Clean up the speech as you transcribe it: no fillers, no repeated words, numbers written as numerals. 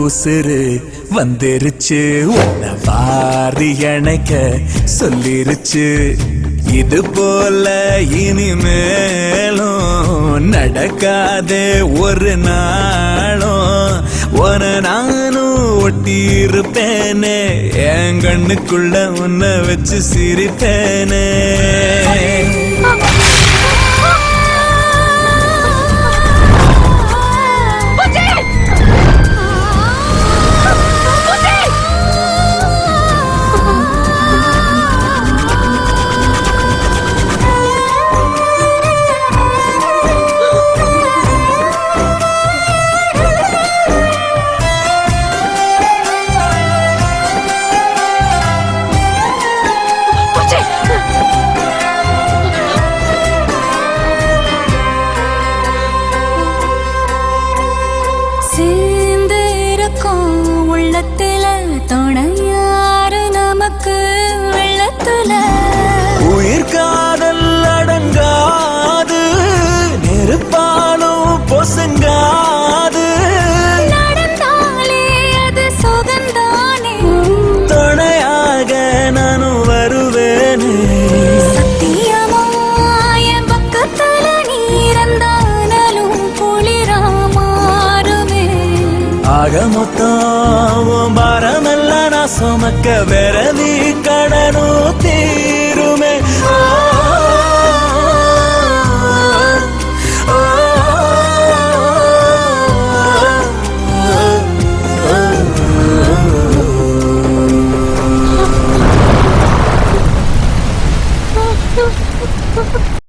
உசுறு வந்துருச்சு உன்னை வாரி அணைக்க சொல்லிருச்சு இது போல இனிமேலும் நடக்காதே ஒரு நாளும் ஒரு நானும் ஒட்டி இருப்பேனே என் கண்ணுக்குள்ள உன்னை வச்சு சிரிப்பேனே துணையாரு நமக்கு வெள்ளத்துல உயிர் காதல் அடங்காது நெருப்பாலும் பொசுங்காது நடந்தாலே அது சுகந்தானே துணையாக நானும் வருவேனே சத்தியமா என் பக்கத்துல நீரந்தாலும் குளிரா மாறுமே ஆக மொத்தம் பாரமெல்லாம் நான் சுமக்க விரவி கடனூத்தி